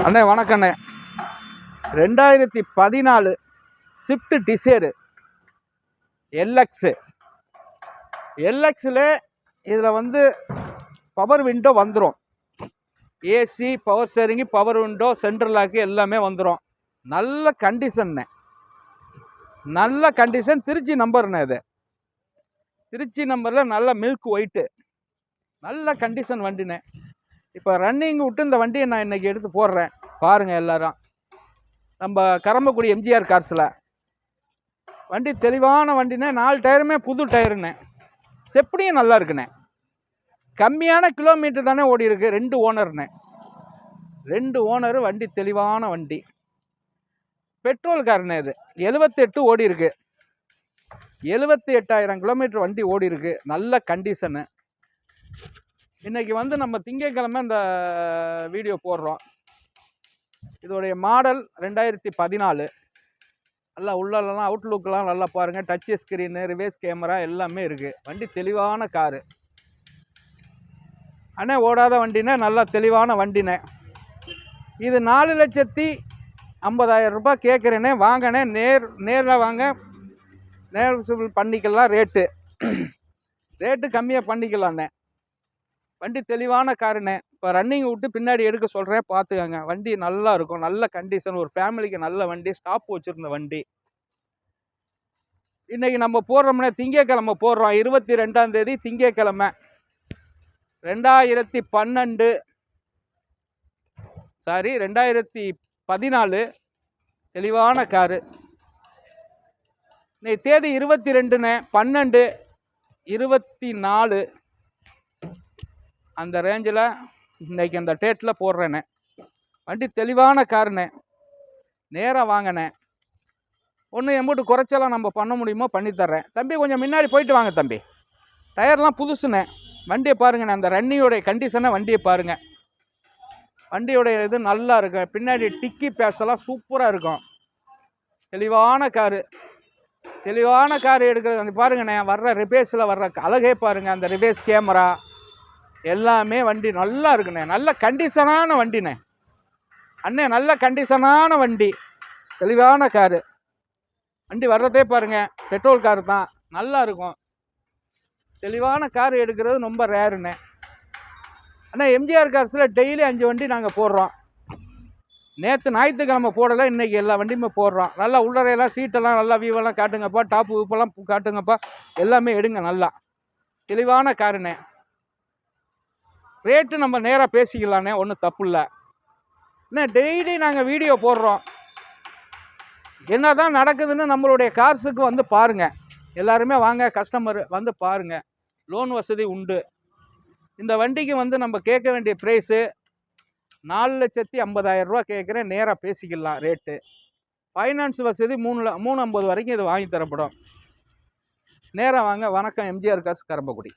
அண்ணே வணக்கண்ணே. 2014 ஸ்விஃப்ட் டிசைரு எல்எக்ஸில் இதில் வந்து பவர் விண்டோ வந்துடும். AC, power steering, power window, central lock எல்லாமே வந்துடும். நல்ல கண்டிஷன்ண்ணே, நல்ல கண்டிஷன். திருச்சி நம்பர்ண்ணே, இது திருச்சி நம்பரில் நல்ல மில்க் ஒயிட்டு, நல்ல கண்டிஷன் வண்டிண்ணே. இப்போ ரன்னிங் விட்டு இந்த வண்டியை நான் இன்றைக்கி எடுத்து போடுறேன். பாருங்கள் எல்லோரும். நம்ம கரம்பக்குடி எம்ஜிஆர் கார்ஸில் வண்டி தெளிவான வண்டினே. 4 டயருமே புது டயருண்ணே. செப்படியும் நல்லா இருக்குண்ணே. கம்மியான கிலோமீட்டர் தானே ஓடி இருக்கு. 2 ஓனர்ண்ணே, 2 ஓனரு. வண்டி தெளிவான வண்டி, பெட்ரோல் காருண்ணே. இது 78 ஓடி இருக்கு. 78,000 கிலோமீட்டர் வண்டி ஓடி இருக்கு. நல்ல கண்டிஷனு. இன்றைக்கி வந்து நம்ம திங்கட்கிழமை இந்த வீடியோ போடுறோம். இதோடைய மாடல் 2014. நல்லா உள்ளலாம் அவுட்லுக்கெலாம் நல்லா பாருங்கள். டச் ஸ்க்ரீனு, ரிவர்ஸ் கேமரா எல்லாமே இருக்குது. வண்டி தெளிவான காரு அண்ணே. ஓடாத வண்டினே, நல்லா தெளிவான வண்டினே. இது 4,50,000 ரூபாய் கேட்குறேனே. வாங்கண்ணே, நேரில் வாங்க, நேர் பண்ணிக்கலாம். ரேட்டு கம்மியாக பண்ணிக்கலாண்ணே. வண்டி தெளிவான காருண்ணே. இப்போ ரன்னிங் விட்டு பின்னாடி எடுக்க சொல்கிறேன், பார்த்துக்கங்க. வண்டி நல்லா இருக்கும், நல்ல கண்டிஷன். ஒரு ஃபேமிலிக்கு நல்ல வண்டி, ஸ்டாப் வச்சுருந்த வண்டி. இன்றைக்கி நம்ம போடுறோம்னா திங்கக்கிழமை போடுறோம். 22ஆம் தேதி திங்கக்கிழமை 2014 தெளிவான காரு. இன்னைக்கு தேதி 22ண்ணே, 12/12/24 அந்த ரேஞ்சில் இன்றைக்கி அந்த டேட்டில் போடுறேண்ணே. வண்டி தெளிவான காருண்ணே. நேராக வாங்கினே. ஒன்று எம்பிட்டு குறைச்சலாம் நம்ம பண்ண முடியுமோ பண்ணித்தர்றேன். தம்பி கொஞ்சம் முன்னாடி போயிட்டு வாங்க தம்பி. டயர்லாம் புதுசுண்ணே. வண்டியை பாருங்கண்ணே, அந்த ரன்னியோடைய கண்டிஷனை வண்டியை பாருங்கள். வண்டியோடைய இது நல்லா இருக்கும். பின்னாடி டிக்கி பேஸெல்லாம் சூப்பராக இருக்கும். தெளிவான காரு, தெளிவான கார் எடுக்கிறது. அந்த பாருங்கண்ணே, வர்ற ரிபேஸில் வர்ற அழகே பாருங்கள். அந்த ரிபேஸ் கேமரா எல்லாமே வண்டி நல்லா இருக்குண்ணே. நல்ல கண்டிஷனான வண்டிண்ணே அண்ணே. நல்ல கண்டிஷனான வண்டி, தெளிவான காரு. வண்டி வர்றதே பாருங்கள், பெட்ரோல் காரு தான், நல்லா இருக்கும். தெளிவான கார் எடுக்கிறது ரொம்ப ரேருண்ணே அண்ணா. எம்ஜிஆர் கார்ஸில் டெய்லி 5 வண்டி நாங்கள் போடுறோம். நேற்று ஞாயிற்றுக்கிழமை போடலை, இன்றைக்கி எல்லா வண்டியுமே போடுறோம். நல்லா உள்ளறையெல்லாம் சீட்டெல்லாம் நல்லா வியூவெல்லாம் காட்டுங்கப்பா, டாப்பு வீப்பெல்லாம் காட்டுங்கப்பா, எல்லாமே எடுங்க. நல்லா தெளிவான காருண்ணே. ரேட்டு நம்ம நேராக பேசிக்கலாண்ணே, ஒன்றும் தப்பு இல்லை அண்ணே. டெய்லி நாங்கள் வீடியோ போடுறோம். என்ன தான் நடக்குதுன்னு நம்மளுடைய கார்ஸுக்கு வந்து பாருங்கள். எல்லாருமே வாங்க, கஸ்டமர் வந்து பாருங்கள். லோன் வசதி உண்டு. இந்த வண்டிக்கு வந்து நம்ம கேட்க வேண்டிய ப்ரைஸு 4,50,000 ரூபா கேட்குறேன். நேராக பேசிக்கலாம் ரேட்டு. ஃபைனான்ஸ் வசதி 350 வரைக்கும் இது வாங்கி தரப்படும். நேராக வாங்க. வணக்கம். எம்ஜிஆர் கார்ஸ், கரம்பக்குடி.